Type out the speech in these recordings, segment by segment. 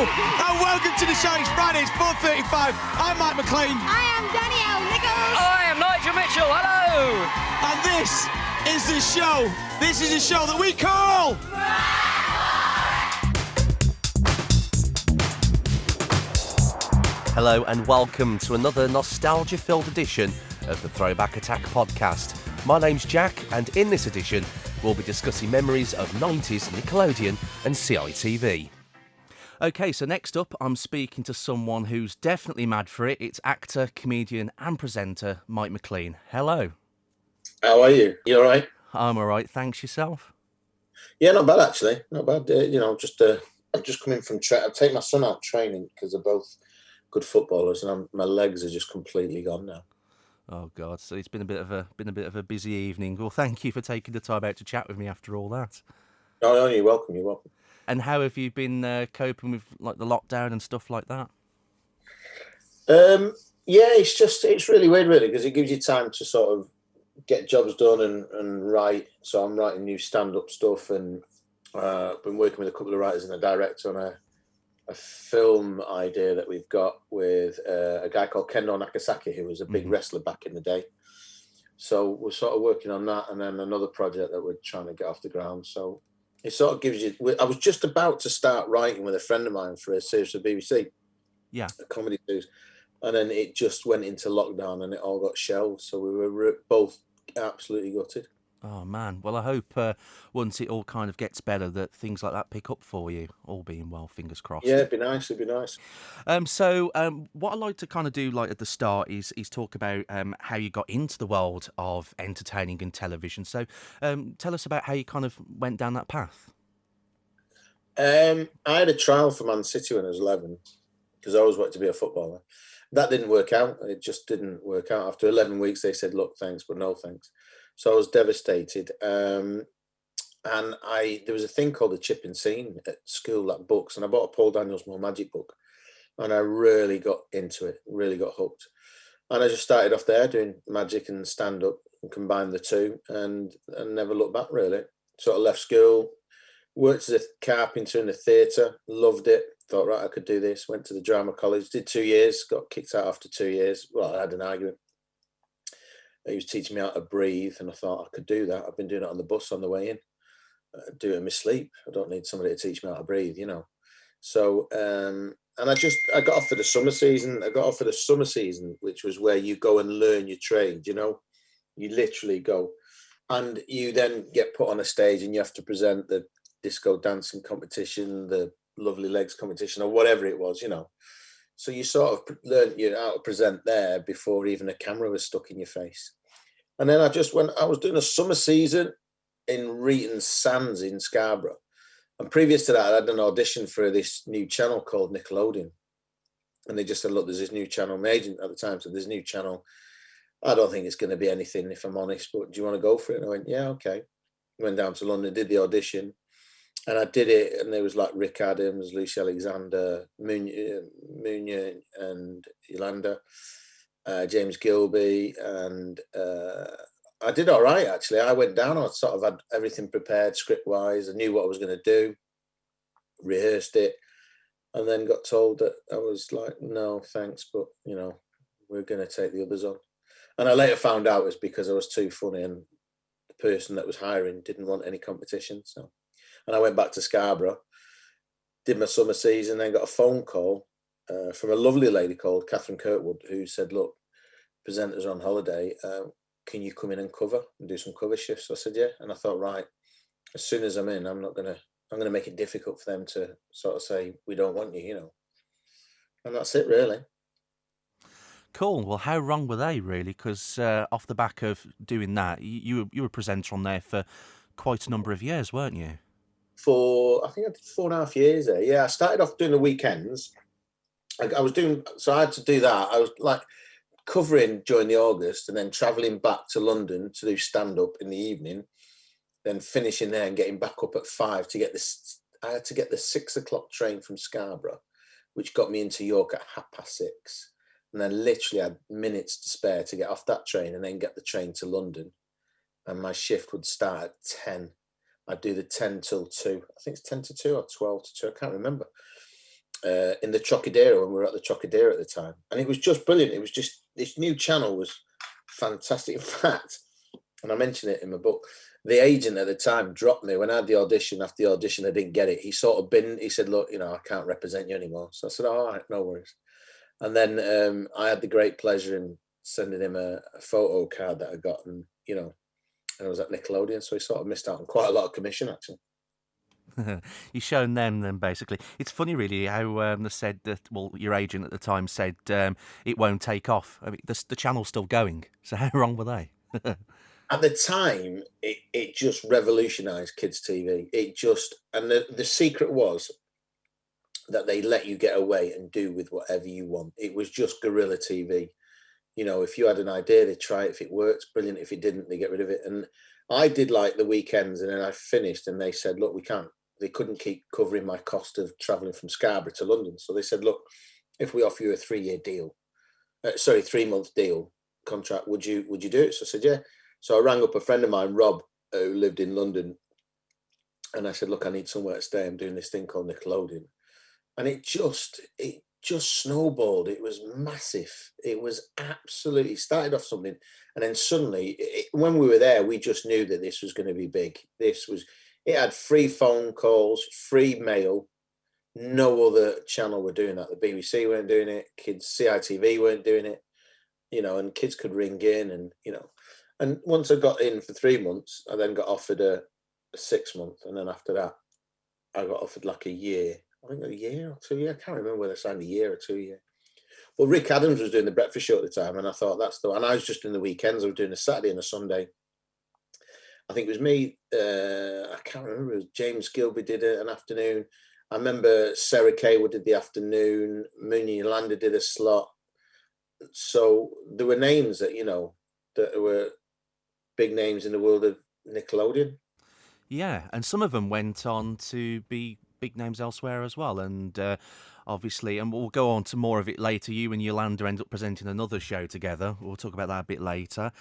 and welcome to the show. It's Friday, it's 4:35. I'm Mike McClean. I am Danielle Nichols. I am Nigel Mitchell. Hello. And this is the show. This is a show that we call... Hello and welcome to another nostalgia-filled edition of the Throwback Attack podcast. My name's Jack, and in this edition, we'll be discussing memories of 90s Nickelodeon and CITV. Okay, so next up, I'm speaking to someone who's definitely mad for it. It's actor, comedian and presenter Mike McClean. Hello. How are you? You all right? I'm all right, thanks. Yourself? Yeah, not bad actually. Not bad. I've just come in from I take my son out training because they're both good footballers, and my legs are just completely gone now. Oh God! So it's been a bit of a busy evening. Well, thank you for taking the time out to chat with me after all that. No, you're welcome. You're welcome. And how have you been coping with like the lockdown and stuff like that? Yeah, it's really weird, really, because it gives you time to sort of get jobs done and write. So I'm writing new stand-up stuff, and been working with a couple of writers and a director on a film idea that we've got with a guy called Kendo Nakasaki, who was a big wrestler back in the day. So we're sort of working on that, and then another project that we're trying to get off the ground. So it sort of gives you... I was just about to start writing with a friend of mine for a series for BBC. Yeah. A comedy series. And then it just went into lockdown and it all got shelved. So we were both absolutely gutted. Oh, man. Well, I hope once it all kind of gets better that things like that pick up for you, all being well, fingers crossed. Yeah, it'd be nice. So what I like to kind of do like at the start is talk about how you got into the world of entertaining and television. So tell us about how you kind of went down that path. I had a trial for Man City when I was 11 because I always wanted to be a footballer. That didn't work out. It just didn't work out. After 11 weeks, they said, look, thanks, but no thanks. So I was devastated. And there was a thing called the Chipping Scene at school, like books, and I bought a Paul Daniels More Magic book, and I really got into it, really got hooked. And I just started off there doing magic and stand-up and combined the two and never looked back, really. Sort of left school, worked as a carpenter in the theatre, loved it, thought, right, I could do this, went to the drama college, did 2 years, got kicked out after 2 years. Well, I had an argument. He was teaching me how to breathe, and I thought I could do that. I've been doing it on the bus on the way in. Do it in my sleep. I don't need somebody to teach me how to breathe, you know. So, and I got off for the summer season. Which was where you go and learn your trade, you know. You literally go, and you then get put on a stage and you have to present the disco dancing competition, the Lovely Legs competition, or whatever it was, you know. So you sort of learn how to present there before even a camera was stuck in your face. And then I was doing a summer season in Reeton Sands in Scarborough. And previous to that, I had an audition for this new channel called Nickelodeon. And they just said, look, there's this new channel. My agent at the time said, there's a new channel. I don't think it's going to be anything, if I'm honest, but do you want to go for it? And I went, yeah, okay. Went down to London, did the audition. And I did it, and there was like Rick Adams, Lucy Alexander, Munya and Yolanda, James Gilby, and I did all right, actually. I went down, I sort of had everything prepared script-wise. I knew what I was going to do, rehearsed it, and then got told that I was like, no, thanks, but, you know, we're going to take the others on. And I later found out it was because I was too funny, and the person that was hiring didn't want any competition, so... And I went back to Scarborough, did my summer season, then got a phone call from a lovely lady called Catherine Kirkwood, who said, look, presenters are on holiday, can you come in and cover and do some cover shifts? So I said, yeah. And I thought, right, as soon as I'm in, I'm going to make it difficult for them to sort of say, we don't want you, you know. And that's it, really. Cool. Well, how wrong were they, really? Because off the back of doing that, you were a presenter on there for quite a number of years, weren't you? I think I did 4.5 years there. Yeah, I started off doing the weekends. I had to do that. I was like covering during the August and then travelling back to London to do stand-up in the evening, then finishing there and getting back up at 5 to get this. I had to get the 6 o'clock train from Scarborough, which got me into York at 6:30. And then literally had minutes to spare to get off that train and then get the train to London. And my shift would start at 10. I'd do the 10 till 2. I think it's 10 to 2 or 12 to 2. I can't remember. in the Trocadero, when we were at the Trocadero at the time, and it was just brilliant. It was just, this new channel was fantastic. In fact, and I mention it in my book, the agent at the time dropped me when I had the audition. After the audition, I didn't get it. He said, look, I can't represent you anymore. So I said, all right, no worries. And then I had the great pleasure in sending him a photo card that I got, and I was at Nickelodeon, so he sort of missed out on quite a lot of commission, actually. You've shown them then, basically. It's funny, really, how they said that, well, your agent at the time said it won't take off. I mean, the channel's still going, so how wrong were they? At the time, it just revolutionised kids' TV. And the secret was that they let you get away and do with whatever you want. It was just guerrilla TV. If you had an idea, they try it. If it works, brilliant. If it didn't, they get rid of it. And I did like the weekends, and then I finished, and they said, look, we can't. They couldn't keep covering my cost of travelling from Scarborough to London. So they said, look, if we offer you a 3-month deal contract, would you do it? So I said, yeah. So I rang up a friend of mine, Rob, who lived in London, and I said, look, I need somewhere to stay. I'm doing this thing called Nickelodeon. And it just snowballed. It was massive. It was absolutely, started off something. And then suddenly, when we were there, we just knew that this was going to be big. It had free phone calls, free mail. No other channel were doing that. The BBC weren't doing it. CITV weren't doing it, and kids could ring in and once I got in for 3 months, I then got offered a 6 month. And then after that, I got offered like a year. I think a year or 2 years. I can't remember whether I signed a year or 2 years. Well, Rick Adams was doing the breakfast show at the time, and I thought and I was just doing the weekends. I was doing a Saturday and a Sunday. I think it was me. I can't remember. It was James Gilby did an afternoon. I remember Sarah Kaywood did the afternoon. Mooney Yolanda did a slot. So there were names that, that were big names in the world of Nickelodeon. Yeah, and some of them went on to be big names elsewhere as well. And obviously, and we'll go on to more of it later, you and Yolanda end up presenting another show together. We'll talk about that a bit later.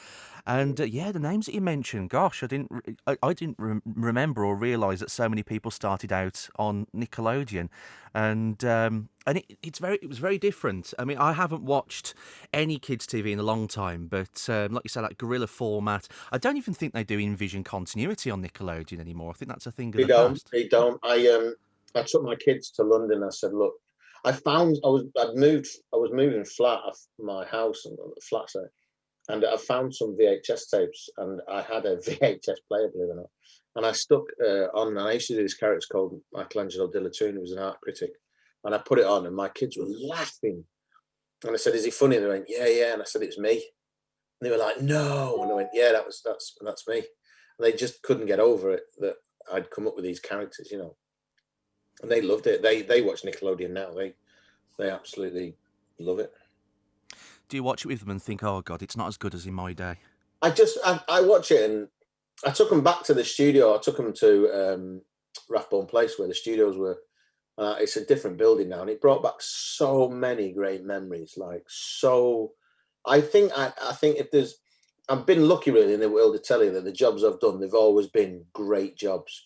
And the names that you mentioned, gosh, I didn't remember or realise that so many people started out on Nickelodeon. And it was very different. I mean, I haven't watched any kids' TV in a long time, but like you said, that guerrilla format. I don't even think they do in-vision continuity on Nickelodeon anymore. I think that's a thing of the past. They don't. I took my kids to London. I said, look, I was moving flat off my house and flat side, and I found some VHS tapes, and I had a VHS player, believe it or not. And I stuck on, and I used to do this character called Michelangelo de la Toon, who was an art critic. And I put it on, and my kids were laughing. And I said, "Is he funny?" And they went, "Yeah." And I said, "It's me." And they were like, "No." And I went, "Yeah, that's me." And they just couldn't get over it that I'd come up with these characters, And they loved it. They watch Nickelodeon now. They absolutely love it. Do you watch it with them and think, "Oh God, it's not as good as in my day"? I watch it, and I took them back to the studio. I took them to Rathbone Place, where the studios were. It's a different building now, and it brought back so many great memories. I think if there's, I've been lucky really in the world of telly that the jobs I've done, they've always been great jobs,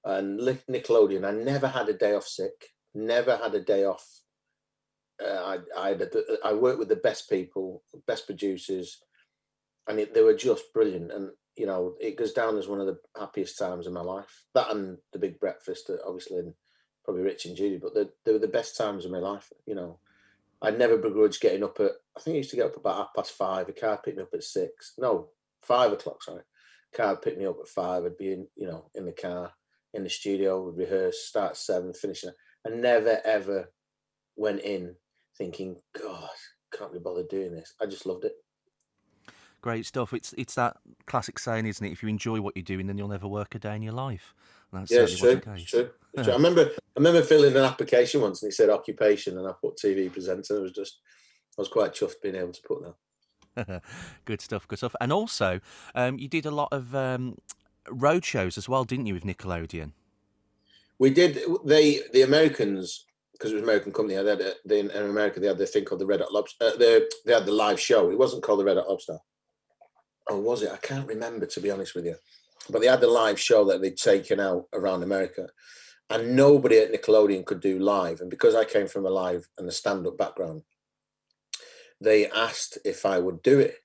And Nickelodeon, I never had a day off sick, never had a day off. I worked with the best people, best producers, and they were just brilliant. And it goes down as one of the happiest times of my life. That and the Big Breakfast, obviously. And probably Rich and Judy, but they were the best times of my life. I never begrudged getting up I think I used to get up about 5:30. A car picked me up at 6. No, 5 o'clock, sorry. Car picked me up at 5. I'd be in the car, in the studio, would rehearse, start at 7, finish at. I never, ever went in thinking, God, can't be bothered doing this. I just loved it. Great stuff. It's that classic saying, isn't it? If you enjoy what you're doing, then you'll never work a day in your life. It's true. It's true. I remember filling an application once, and it said occupation, and I put TV presenter. I was quite chuffed being able to put that. Good stuff. And also, you did a lot of road shows as well, didn't you, with Nickelodeon? We did. The Americans, because it was an American company, in America they had the thing called the Red Hot Lobster. They had the live show. It wasn't called the Red Hot Lobster. Oh, was it? I can't remember, to be honest with you. But they had the live show that they'd taken out around America. and nobody at Nickelodeon could do live. And because I came from a live and a stand-up background, they asked if I would do it.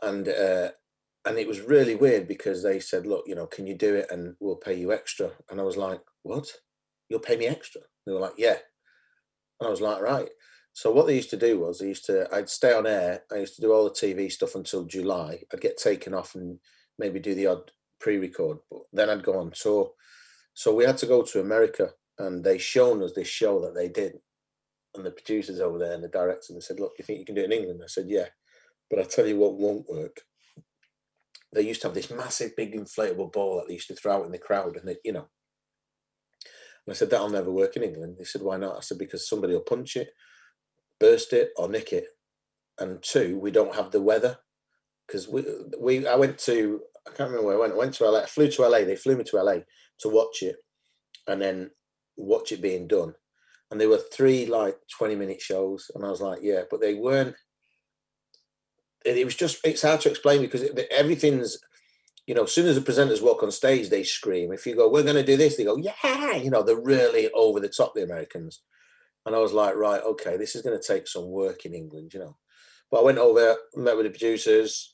And it was really weird because they said, look, can you do it and we'll pay you extra? And I was like, what? You'll pay me extra? They were like, yeah. And I was like, right. So what they used to do was I'd stay on air. I used to do all the TV stuff until July. I'd get taken off and maybe do the odd pre-record, but then I'd go on tour. So we had to go to America, and they shown us this show that they did. And the producers over there and the directors, and they said, look, you think you can do it in England? I said, yeah. But I tell you what won't work. They used to have this massive, big inflatable ball that they used to throw out in the crowd. And, And I said, that'll never work in England. They said, why not? I said, because somebody will punch it, burst it, or nick it. And 2, we don't have the weather. Because I went to, I can't remember where I went to LA. I flew to LA. They flew me to LA to watch it and then watch it being done. And there were 3 20-minute shows. And I was like, yeah, but they weren't. It was just, it's hard to explain because everything's, as soon as the presenters walk on stage, they scream. If you go, we're going to do this, they go, yeah, they're really over the top, the Americans. And I was like, right, okay, this is going to take some work in England, But I went over, met with the producers.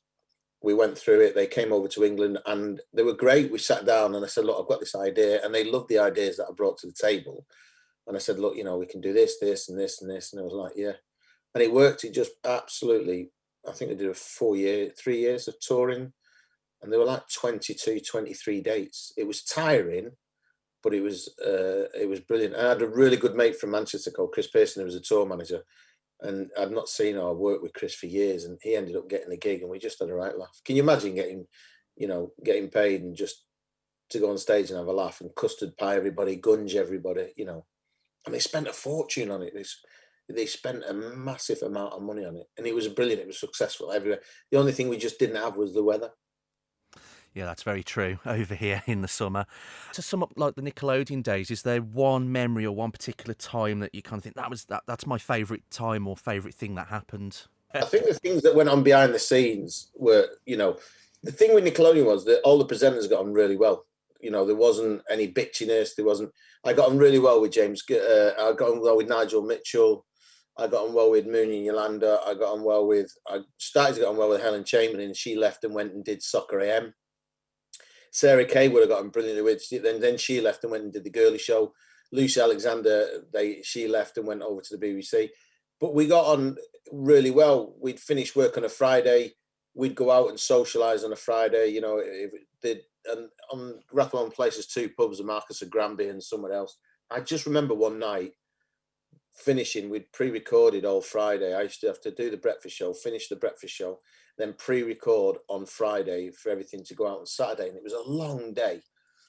We went through it. They came over to England and they were great. We sat down and I said, look, I've got this idea. And they loved the ideas that I brought to the table. And I said, look, we can do this, this, and this, and this. And I was like, yeah. And it worked. It just absolutely, I think they did 3 years of touring. And they were 22, 23 dates. It was tiring, but it was brilliant. I had a really good mate from Manchester called Chris Pearson, who was a tour manager. And I'd not seen or worked with Chris for years, and he ended up getting a gig, and we just had a right laugh. Can you imagine getting paid and just to go on stage and have a laugh and custard pie everybody, gunge everybody, And they spent a fortune on it. They spent a massive amount of money on it, and it was brilliant. It was successful everywhere. The only thing we just didn't have was the weather. Yeah, that's very true over here in the summer. To sum up the Nickelodeon days, is there one memory or one particular time that you kind of think that's my favourite time or favourite thing that happened? I think the things that went on behind the scenes were, the thing with Nickelodeon was that all the presenters got on really well. There wasn't any bitchiness. I got on really well with James. I got on well with Nigel Mitchell. I got on well with Mooney and Yolanda. I started to get on well with Helen Chamberlain. She left and went and did Soccer AM. Sarah Kay would have gotten brilliantly with. Then she left and went and did the Girly Show. Lucy Alexander, she left and went over to the BBC. But we got on really well. We'd finish work on a Friday. We'd go out and socialise on a Friday. And on Rathbone Place, there's 2 pubs, the Marcus of Granby and somewhere else. I just remember one night finishing, we'd pre-recorded all Friday. I used to have to do the breakfast show, finish the breakfast show, then pre-record on Friday for everything to go out on Saturday. And it was a long day.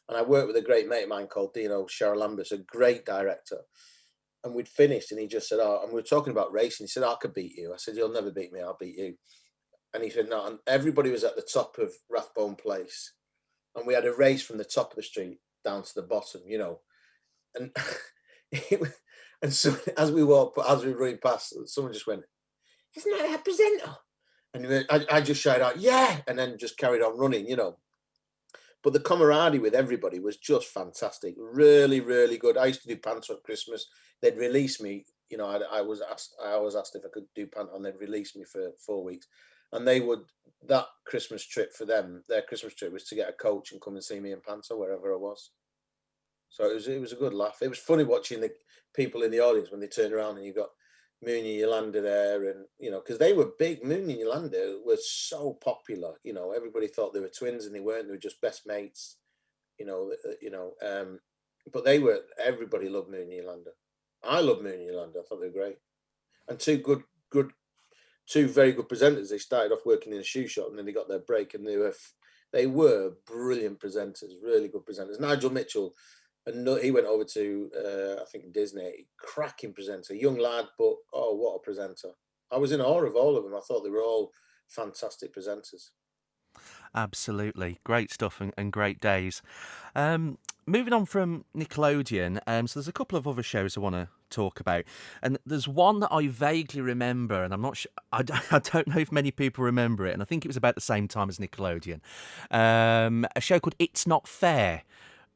And I worked with a great mate of mine called Dino Sharalambis, a great director. And we'd finished and he just said, and we were talking about racing. He said, I could beat you. I said, you'll never beat me. I'll beat you. And he said, no. And everybody was at the top of Rathbone Place. And we had a race from the top of the street down to the bottom, And and so as we were running past, someone just went, isn't that a presenter? And I just shouted out, yeah, and then just carried on running, But the camaraderie with everybody was just fantastic. Really, really good. I used to do panto at Christmas. They'd release me, I was asked if I could do panto, and they'd release me for 4 weeks. And that Christmas trip for them, their Christmas trip was to get a coach and come and see me in panto wherever I was. So it was a good laugh. It was funny watching the people in the audience when they turned around and you got Mooney and Yolanda there, and because they were big. Mooney and Yolanda were so popular. Everybody thought they were twins, and they weren't. They were just best mates. But everybody loved Mooney and Yolanda. I loved Mooney and Yolanda. I thought they were great, and two very good presenters. They started off working in a shoe shop, and then they got their break, and they were brilliant presenters, really good presenters. Nigel Mitchell. And he went over to, I think, Disney. Cracking presenter, young lad, but what a presenter. I was in awe of all of them. I thought they were all fantastic presenters. Absolutely. Great stuff and great days. Moving on from Nickelodeon, so there's a couple of other shows I want to talk about. And there's one that I vaguely remember, and I'm not sure, I don't know if many people remember it, and I think it was about the same time as Nickelodeon. A show called It's Not Fair,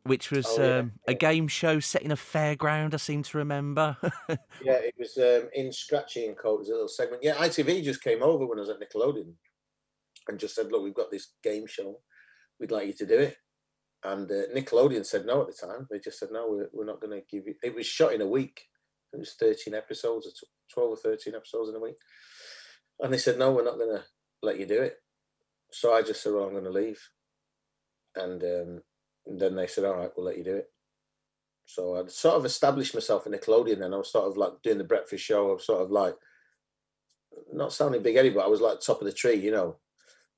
which was a game show set in a fairground, I seem to remember. Yeah, it was in Scratchy and Co. It was a little segment. Yeah, ITV just came over when I was at Nickelodeon and just said, look, we've got this game show. We'd like you to do it. And Nickelodeon said no at the time. They just said, no, we're not going to give you... It was shot in a week. It was 13 episodes, or 12 or 13 episodes in a week. And they said, no, we're not going to let you do it. So I just said, well, I'm going to leave. And then they said, all right, we'll let you do it. So I'd sort of established myself in Nickelodeon then. I was sort of like doing the breakfast show. I was sort of like, not sounding big headed, but I was like top of the tree, you know.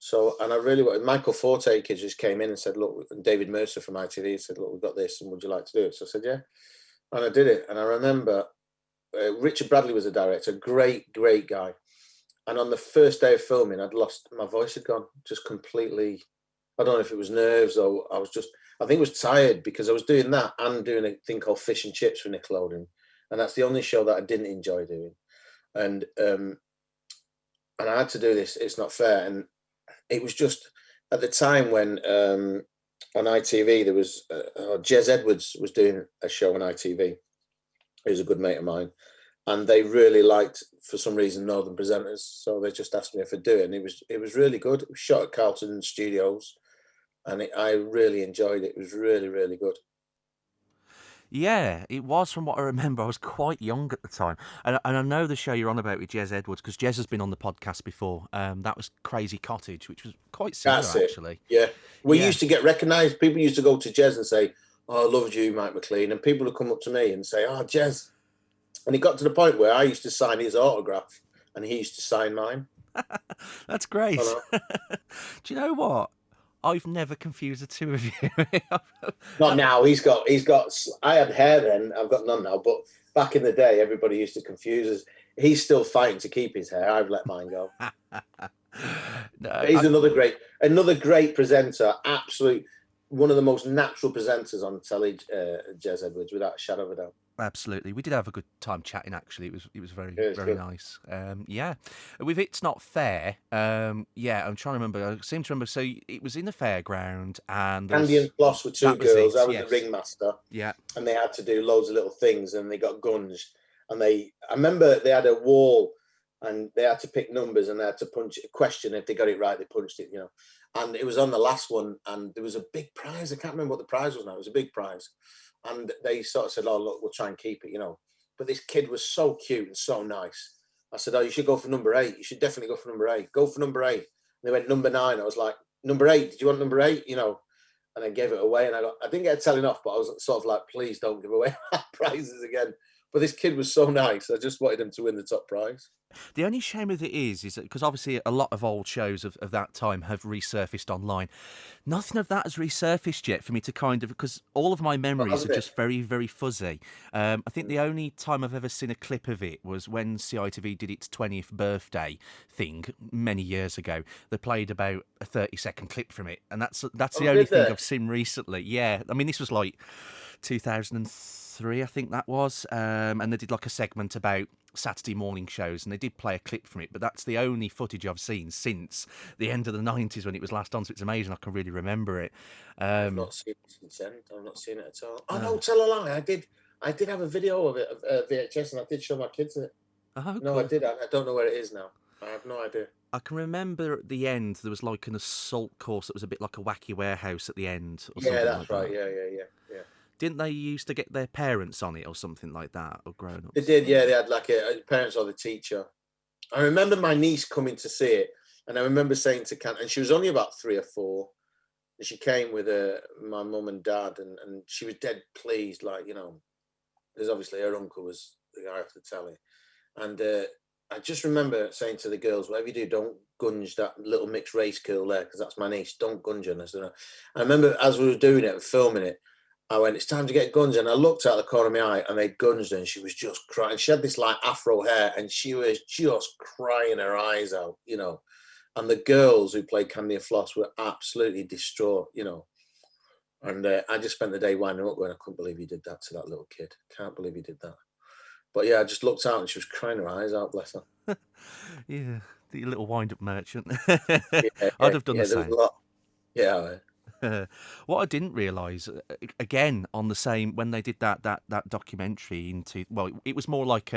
So, and I really wanted, Michael Forte kids just came in and said, look, and David Mercer from ITV said, look, we've got this and would you like to do it? So I said, yeah. And I did it. And I remember Richard Bradley was the director, great guy. And on the first day of filming, my voice had gone just completely, I don't know if it was nerves or I think I was tired because I was doing that and doing a thing called Fish and Chips for Nickelodeon. And that's the only show that I didn't enjoy doing. And I had to do this. It's not fair. And it was just at the time when on ITV, there was Jez Edwards was doing a show on ITV. He was a good mate of mine. And they really liked, for some reason, Northern presenters. So they just asked me if I'd do it. And it was really good. It was shot at Carlton Studios. And I really enjoyed it. It was really, really good. Yeah, it was from what I remember. I was quite young at the time. And I know the show you're on about with Jez Edwards, because Jez has been on the podcast before. That was Crazy Cottage, which was quite similar, actually. Yeah. We used to get recognised. People used to go to Jez and say, oh, I loved you, Mike McClean. And people would come up to me and say, oh, Jez. And it got to the point where I used to sign his autograph and he used to sign mine. That's great. Do you know what? I've never confused the two of you. Not now. He's got. I had hair then. I've got none now. But back in the day, everybody used to confuse us. He's still fighting to keep his hair. I've let mine go. No, he's another great presenter. Absolute one of the most natural presenters on telly. Jez Edwards, without a shadow of a doubt. Absolutely. We did have a good time chatting, actually. It was very nice. Yeah. With It's Not Fair, I'm trying to remember. I seem to remember, so it was in the fairground and... Andy and Floss were two girls. I was the ringmaster. Yeah. And they had to do loads of little things and they got guns. And I remember they had a wall and they had to pick numbers and they had to punch a question. If they got it right, they punched it, you know. And it was on the last one and there was a big prize. I can't remember what the prize was now. It was a big prize. And they sort of said, oh, look, we'll try and keep it, you know. But this kid was so cute and so nice. I said, oh, you should go for number 8. You should definitely go for number 8. Go for number 8. And they went number 9. I was like, number 8, did you want number 8? You know, and I gave it away. And I didn't get a telling off, but I was sort of like, please don't give away prizes again. But this kid was so nice. I just wanted him to win the top prize. The only shame of it is that because obviously a lot of old shows of that time have resurfaced online. Nothing of that has resurfaced yet for me to kind of, because all of my memories are just very, very fuzzy. I think the only time I've ever seen a clip of it was when CITV did its 20th birthday thing many years ago. They played about a 30-second clip from it, and that's the only thing I've seen recently. Yeah, I mean, this was like 2003, I think that was, and they did like a segment about Saturday morning shows, and they did play a clip from it, but that's the only footage I've seen since the end of the 90s when it was last on, so it's amazing I can really remember it. I've not seen it since then. I've not seen it at all. Oh, no, tell a lie. I did have a video of it, of VHS, and I did show my kids it. Oh, no, cool. I did. I don't know where it is now. I have no idea. I can remember at the end there was like an assault course that was a bit like a wacky warehouse at the end. Or yeah, that's like right. That. Yeah. Didn't they used to get their parents on it or something like that, or grown-ups? They did, yeah. They had like a parents or the teacher. I remember my niece coming to see it, and I remember saying to Kant, and she was only about 3 or 4, and she came with my mum and dad, and she was dead pleased, like, you know, because obviously her uncle was the guy off the telly. And I just remember saying to the girls, whatever you do, don't gunge that little mixed race girl there, because that's my niece. Don't gunge her. And I remember as we were doing it and filming it, I went, it's time to get guns. And I looked out the corner of my eye and they gunged her and she was just crying. She had this like afro hair and she was just crying her eyes out, you know. And the girls who played Candy and Floss were absolutely distraught, you know. And I just spent the day winding up going, I couldn't believe he did that to that little kid. Can't believe he did that. But yeah, I just looked out and she was crying her eyes out, bless her. Yeah, the little wind-up merchant. Yeah, I'd have done the same. Yeah. What I didn't realise, again, on the same, when they did that documentary into, well, it was more like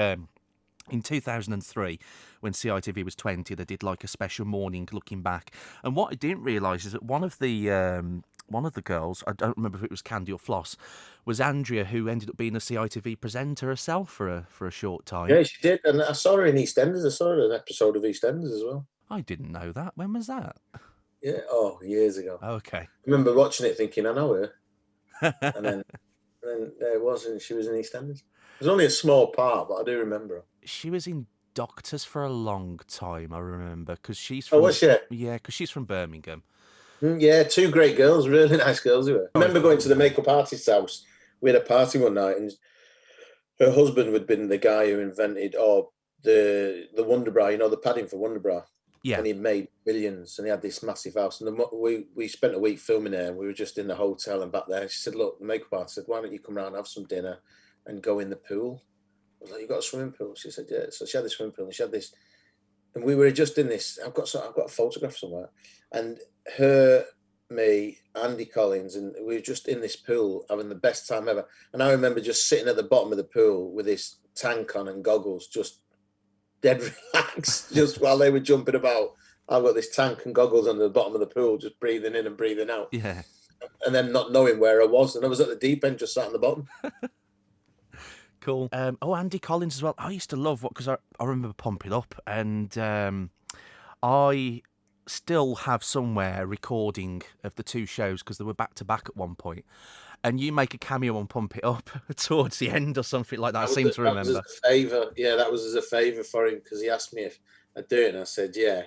in 2003, when CITV was 20, they did like a special morning looking back. And what I didn't realise is that one of the girls, I don't remember if it was Candy or Floss, was Andrea, who ended up being a CITV presenter herself for a short time. Yeah, she did. And I saw her in EastEnders. I saw her in an episode of EastEnders as well. I didn't know that. When was that? Yeah, years ago. Okay. I remember watching it thinking, I know her. and then there it was, and she was in EastEnders. It was only a small part, but I do remember her. She was in Doctors for a long time, I remember, because she's from... Oh, was she? Yeah, because she's from Birmingham. Yeah, two great girls, really nice girls they were. I remember going to the makeup artist's house. We had a party one night, and her husband had been the guy who invented the Wonder Bra, the padding for Wonder Bra. Yeah. And he made millions, and he had this massive house. And we spent a week filming there, and we were just in the hotel and back there. She said, look, the makeup artist said, why don't you come round, have some dinner and go in the pool? I was like, you got a swimming pool? She said, yeah. So she had this swimming pool, and she had this, and we were just in this. I've got a photograph somewhere, and her, me, Andy Collins, and we were just in this pool having the best time ever. And I remember just sitting at the bottom of the pool with this tank on and goggles, just dead relaxed, just while they were jumping about. I've got this tank and goggles on the bottom of the pool, just breathing in and breathing out. Yeah. And then not knowing where I was, and I was at the deep end, just sat on the bottom. Cool. Andy Collins as well. I used to love because I remember Pump It Up, and I still have somewhere a recording of the two shows because they were back to back at one point. And you make a cameo on Pump It Up towards the end or something like that. I seem to remember. That was as a favour. Yeah, that was as a favour for him because he asked me if I'd do it, and I said yeah,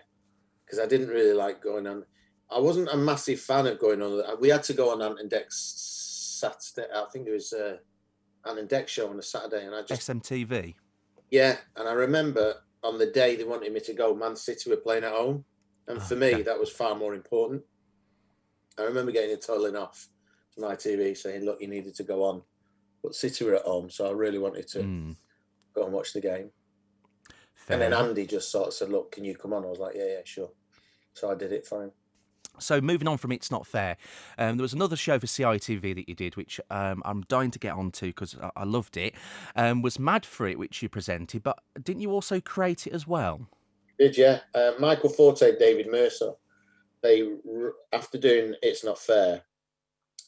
because I didn't really like going on. I wasn't a massive fan of going on. We had to go on Ant and Dec's Saturday. I think it was Ant and Dec show on a Saturday, and I just SMTV. Yeah, and I remember on the day they wanted me to go, Man City were playing at home, and for me that was far more important. I remember getting a telling off to my TV saying, look, you needed to go on, but City were at home, so I really wanted to go and watch the game. Fair. And then Andy just sort of said, look, can you come on? I was like, yeah, sure. So I did it for him. So moving on from It's Not Fair, there was another show for CITV that you did, which I'm dying to get onto because I loved it, was Mad for It, which you presented, but didn't you also create it as well? Did, yeah. Michael Forte, David Mercer, they, after doing It's Not Fair,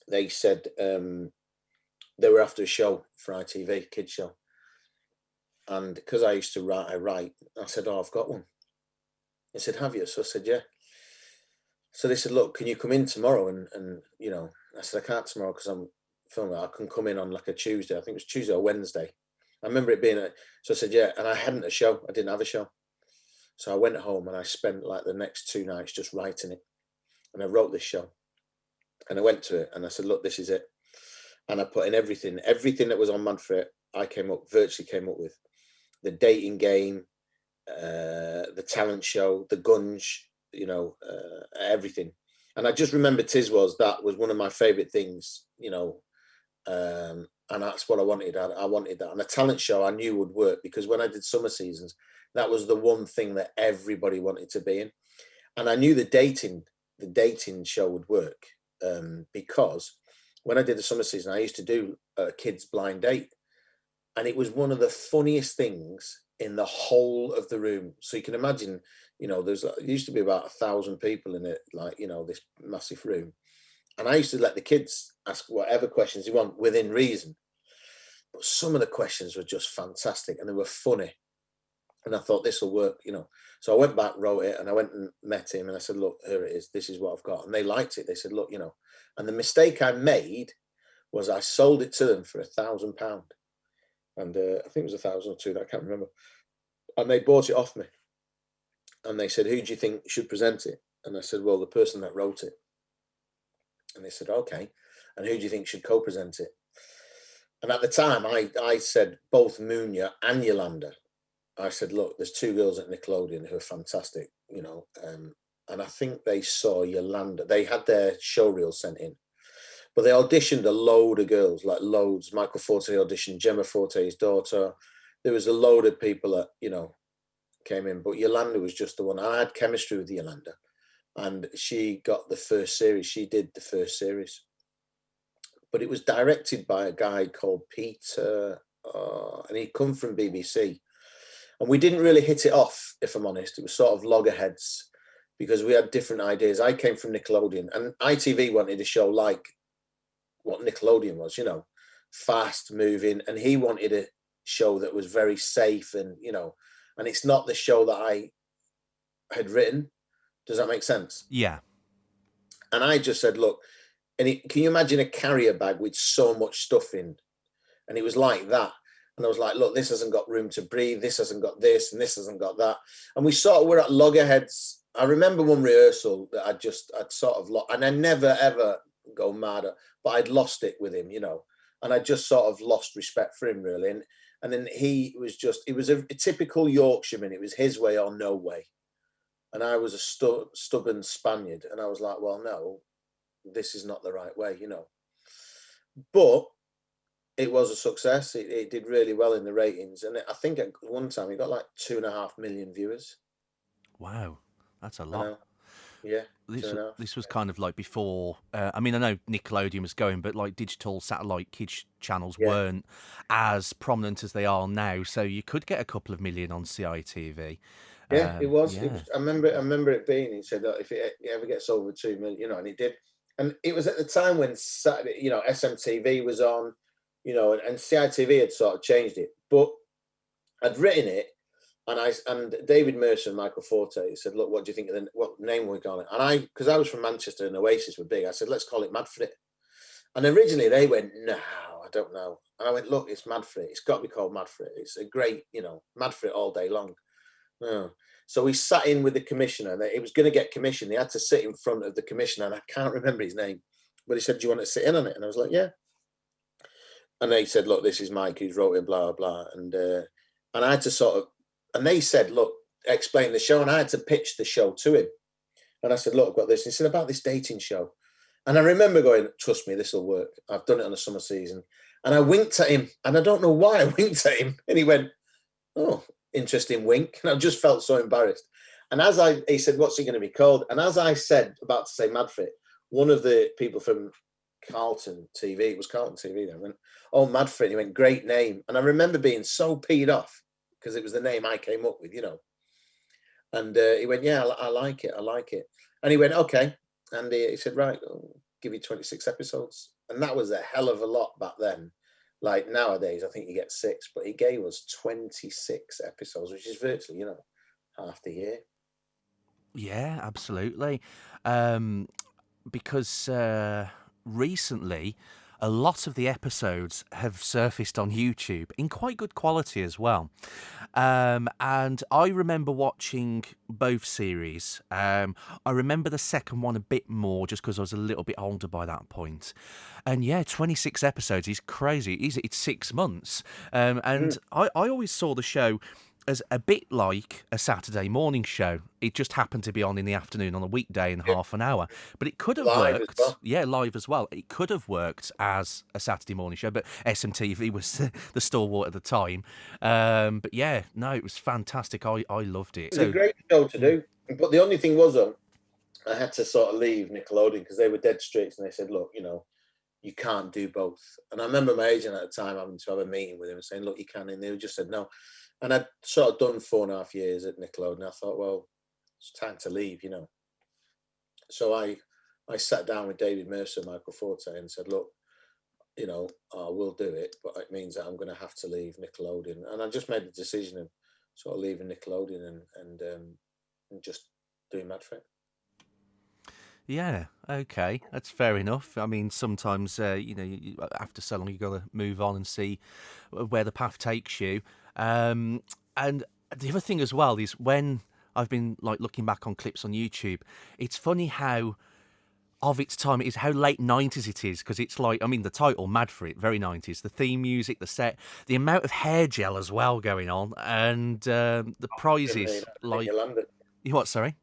they said they were after a show for ITV, kids show. And because I used to write, I said, I've got one. They said, have you? So I said, yeah. So they said, look, can you come in tomorrow? And I said, I can't tomorrow because I'm filming. I can come in on like a Tuesday. I think it was Tuesday or Wednesday. I remember it being so I said, yeah. And I hadn't a show. I didn't have a show. So I went home and I spent like the next 2 nights just writing it. And I wrote this show. And I went to it and I said, look, this is it. And I put in everything that was on Mad for It, I virtually came up with. The dating game, the talent show, the gunge, everything. And I just remember that was one of my favorite things, and that's what I wanted. I wanted that. And the talent show I knew would work because when I did summer seasons, that was the one thing that everybody wanted to be in. And I knew the dating show would work because when I did the summer season, I used to do a kids blind date. And it was one of the funniest things in the whole of the room. So you can imagine, there used to be about 1,000 people in it, this massive room. And I used to let the kids ask whatever questions they want within reason. But some of the questions were just fantastic and they were funny. And I thought this will work, So I went back, wrote it, and I went and met him and I said, look, here it is. This is what I've got. And they liked it. They said, look, and the mistake I made was I sold it to them for £1,000. And I think it was 1,000 or 2, I can't remember. And they bought it off me. And they said, who do you think should present it? And I said, well, the person that wrote it. And they said, okay. And who do you think should co-present it? And at the time, I said both Munya and Yolanda. I said, look, there's 2 girls at Nickelodeon who are fantastic, and I think they saw Yolanda. They had their show reel sent in. But they auditioned a load of girls, like loads. Michael Forte auditioned, Gemma Forte's daughter. There was a load of people that, came in. But Yolanda was just the one. I had chemistry with Yolanda. and she got the first series. She did the first series, but it was directed by a guy called Peter, and he'd come from BBC. And we didn't really hit it off, if I'm honest. It was sort of loggerheads because we had different ideas. I came from Nickelodeon, and ITV wanted a show like what Nickelodeon was, you know, fast moving, and he wanted a show that was very safe, and you know, and it's not the show that I had written. Does that make sense? Yeah. And I just said, look, can you imagine a carrier bag with so much stuff in? And it was like that. And I was like, look, this hasn't got room to breathe. This hasn't got this, and this hasn't got that. And we sort of were at loggerheads. I remember one rehearsal that I'd sort of lost, and I never ever go mad at, but I'd lost it with him, you know, and I just sort of lost respect for him, really. And then he was just, it was a typical Yorkshireman. It was his way or no way. And I was a stubborn Spaniard. And I was like, well, no, this is not the right way, you know. But it was a success. It did really well in the ratings. And I think at one time it got like 2.5 million viewers. Wow, that's a lot. Yeah. This was kind of like before. I mean, I know Nickelodeon was going, but like digital satellite kids channels weren't as prominent as they are now. So you could get a couple of million on CITV. Yeah, it was. Yeah. It was. I remember it being. He said that if it ever gets over 2 million, you know, and it did. And it was at the time when Saturday, you know, SMTV was on, you know, and CITV had sort of changed it. But I'd written it, and David Mercer and Michael Forte said, "Look, what do you think of what name we call it?" And because I was from Manchester and Oasis were big, I said, "Let's call it Mad for It." And originally they went, "No, I don't know." And I went, "Look, it's Mad for It. It's got to be called Mad for It. It's a great, you know, Mad for It all day long." So we sat in with the commissioner. It was going to get commissioned. They had to sit in front of the commissioner, and I can't remember his name, but he said, "Do you want to sit in on it?" And I was like, "Yeah." And they said, "Look, this is Mike who's wrote it, blah, blah, blah." And I had to sort of, and they said, "Look, explain the show." And I had to pitch the show to him. And I said, "Look, I've got this." And he said, "About this dating show." And I remember going, "Trust me, this will work. I've done it on a summer season." And I winked at him, and I don't know why I winked at him. And he went, "Oh, interesting wink." And I just felt so embarrassed. And he said, "What's it going to be called?" And as I said, about to say Mad for It, one of the people from Carlton TV, it was Carlton TV then, went, "Oh, Mad for It." And he went, "Great name." And I remember being so peed off because it was the name I came up with, you know. And he went, "Yeah, I like it. I like it." And he went, "Okay." And he said, "Right, I'll give you 26 episodes." And that was a hell of a lot back then. Like nowadays, I think you get 6, but he gave us 26 episodes, which is virtually, you know, half the year. Yeah, absolutely. Because recently, a lot of the episodes have surfaced on YouTube in quite good quality as well. And I remember watching both series. I remember the second one a bit more just because I was a little bit older by that point. And yeah, 26 episodes is crazy. It's 6 months. And I always saw the show as a bit like a Saturday morning show. It just happened to be on in the afternoon on a weekday in half an hour. But it could have worked. Yeah, live as well. It could have worked as a Saturday morning show, but SMTV was the stalwart at the time. But yeah, no, it was fantastic. I loved it. It was a great show to do. But the only thing was, I had to sort of leave Nickelodeon because they were dead strict, and they said, "Look, you know, you can't do both." And I remember my agent at the time having to have a meeting with him and saying, "Look, you can." And they just said no. And I'd sort of done 4.5 years at Nickelodeon. I thought, well, it's time to leave, you know. So I sat down with David Mercer and Michael Forte and said, "Look, you know, I will do it, but it means that I'm going to have to leave Nickelodeon." And I just made the decision of sort of leaving Nickelodeon and just doing Mad for It. Yeah, okay, that's fair enough. I mean, sometimes, you know, after so long, you got to move on and see where the path takes you. And the other thing as well is when I've been like looking back on clips on YouTube, it's funny how of its time it is, how late 90s it is, because it's like, I mean, the title, Mad for It, very 90s, the theme music, the set, the amount of hair gel as well going on, and the prizes, like... You landed. What, sorry?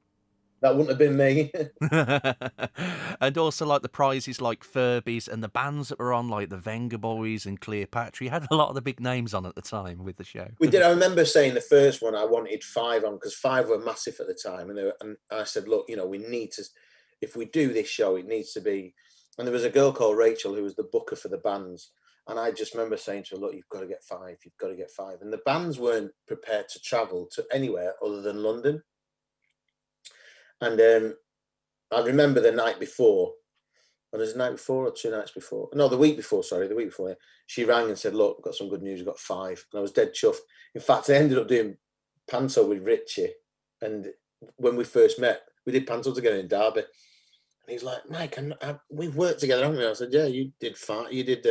That wouldn't have been me. And also like the prizes like Furbies and the bands that were on, like the Venga Boys and Cleopatra. You had a lot of the big names on at the time with the show. We did. I remember saying the first one I wanted 5 on because 5 were massive at the time, and I said, look, we need to. If we do this show, it needs to be. And there was a girl called Rachel who was the booker for the bands, and I just remember saying to her, look, you've got to get 5. You've got to get 5. And the bands weren't prepared to travel to anywhere other than London. And I remember the night before. And there's the night before or 2 nights before? No, the week before, sorry, the week before. She rang and said, look, I've got some good news, we've got 5. And I was dead chuffed. In fact, I ended up doing panto with Richie. And when we first met, we did panto together in Derby. And he's like, Mike, we've worked together, haven't we? I said, yeah, you did 5. You did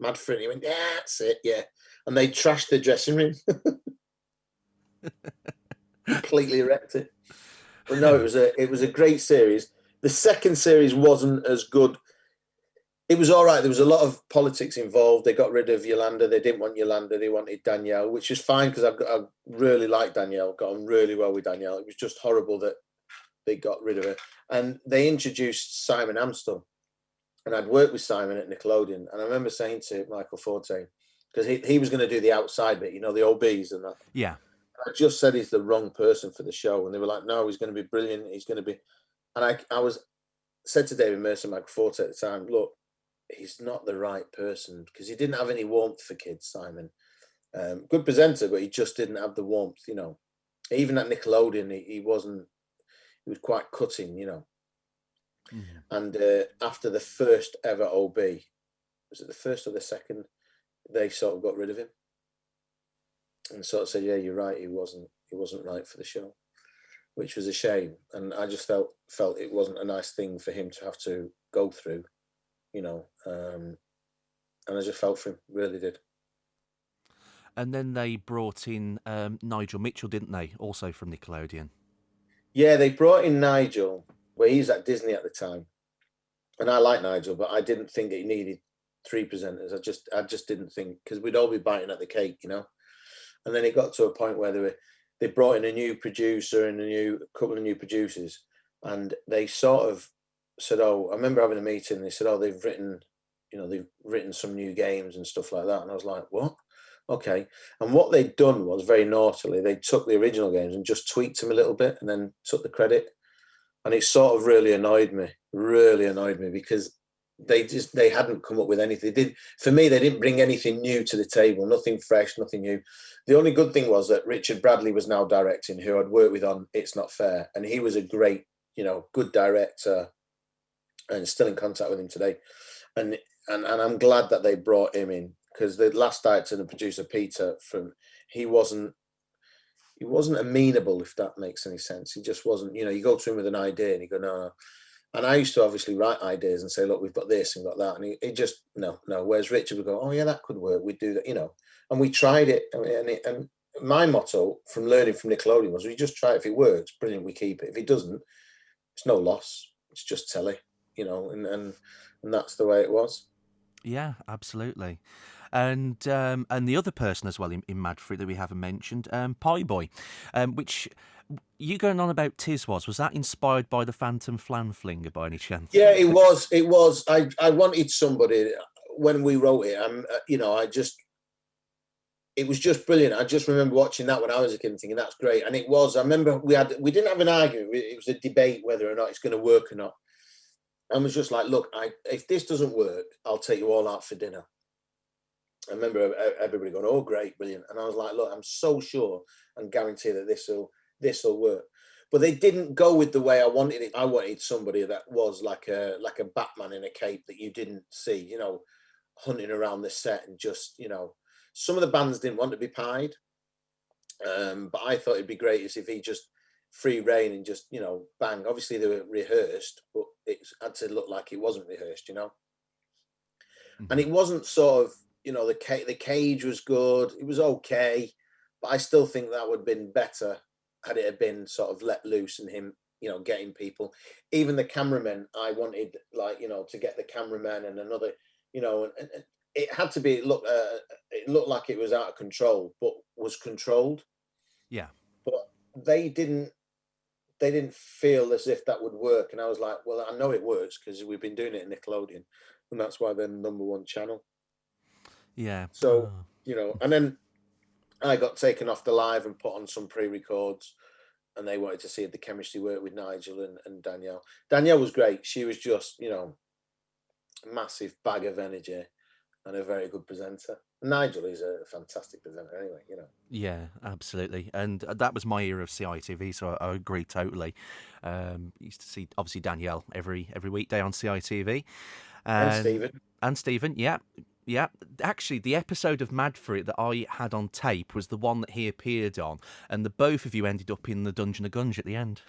Mad for It. And he went, yeah, that's it, yeah. And they trashed the dressing room. Completely wrecked it. But no, it was a great series. The second series wasn't as good. It was all right. There was a lot of politics involved. They got rid of Yolanda. They didn't want Yolanda. They wanted Danielle, which is fine because I really like Danielle. Got on really well with Danielle. It was just horrible that they got rid of her. And they introduced Simon Amstel. And I'd worked with Simon at Nickelodeon. And I remember saying to Michael Forte, because he was going to do the outside bit, the OBs and that. Yeah. I just said he's the wrong person for the show. And they were like, no, he's going to be brilliant. He's going to be... And I said to David Mercer, Michael Forte at the time, look, he's not the right person because he didn't have any warmth for kids, Simon. Good presenter, but he just didn't have the warmth, Even at Nickelodeon, he was quite cutting, Mm-hmm. And after the first ever OB, was it the first or the second, they sort of got rid of him. And sort of said, yeah, you're right, he wasn't right for the show. Which was a shame, and I just felt it wasn't a nice thing for him to have to go through, and I just felt for him, really did. And then they brought in Nigel Mitchell, didn't they? Also from Nickelodeon. Yeah, they brought in Nigel, where he's at Disney at the time, and I like Nigel, but I didn't think that he needed 3 presenters. I just didn't think, because we'd all be biting at the cake, And then it got to a point where they brought in a new producer and a couple of new producers, and they sort of said, "Oh, I remember having a meeting. And they said, "Oh, they've written some new games and stuff like that." And I was like, "What? Okay." And what they'd done was very naughtily. They took the original games and just tweaked them a little bit, and then took the credit. And it sort of really annoyed me because they hadn't come up with anything. They didn't bring anything new to the table, nothing fresh, nothing new. The only good thing was that Richard Bradley was now directing, who I'd worked with on It's Not Fair. And he was a great, good director, and still in contact with him today. And I'm glad that they brought him in, because the last director and the producer, Peter, he wasn't amenable, if that makes any sense. He just wasn't, you go to him with an idea and he go, no. And I used to obviously write ideas and say, look, we've got this and got that. And he just, no. Whereas Richard would go, oh, yeah, that could work. We'd do that, And we tried it. And my motto from learning from Nickelodeon was, we just try it. If it works, brilliant, we keep it. If it doesn't, it's no loss. It's just telly, and that's the way it was. Yeah, absolutely. And the other person as well in Mad for It that we haven't mentioned, Pie Boy, which... You going on about Tiz was that inspired by the Phantom Flan Flinger by any chance? Yeah, it was. I wanted somebody when we wrote it. It was just brilliant. I just remember watching that when I was a kid and thinking that's great. And it was. I remember we didn't have an argument. It was a debate whether or not it's going to work or not. And was just like, look, if this doesn't work, I'll take you all out for dinner. I remember everybody going, oh, great, brilliant. And I was like, look, I'm so sure and guarantee that this will work. But they didn't go with the way I wanted it. I wanted somebody that was like a Batman in a cape that you didn't see, hunting around the set and just, some of the bands didn't want to be pied. But I thought it'd be great if he just free reign and just, bang. Obviously they were rehearsed, but it had to look like it wasn't rehearsed, Mm-hmm. And it wasn't sort of, the cage was good. It was okay. But I still think that would have been better had it have been sort of let loose and him, getting people. Even the cameramen, I wanted, to get the cameraman and another, and it had to be, it looked like it was out of control, but was controlled. Yeah. But they didn't didn't feel as if that would work. And I was like, well, I know it works because we've been doing it in Nickelodeon, and that's why they're the #1 channel. Yeah. So, and then I got taken off the live and put on some pre-records, and they wanted to see the chemistry work with Nigel and Danielle. Danielle was great. She was just, a massive bag of energy and a very good presenter. Nigel is a fantastic presenter anyway, Yeah, absolutely. And that was my era of CITV, so I agree totally. Used to see, obviously, Danielle every weekday on CITV. And Stephen. And Stephen, yeah. Yeah, actually, the episode of Mad for It that I had on tape was the one that he appeared on, and the both of you ended up in the Dungeon of Gunge at the end.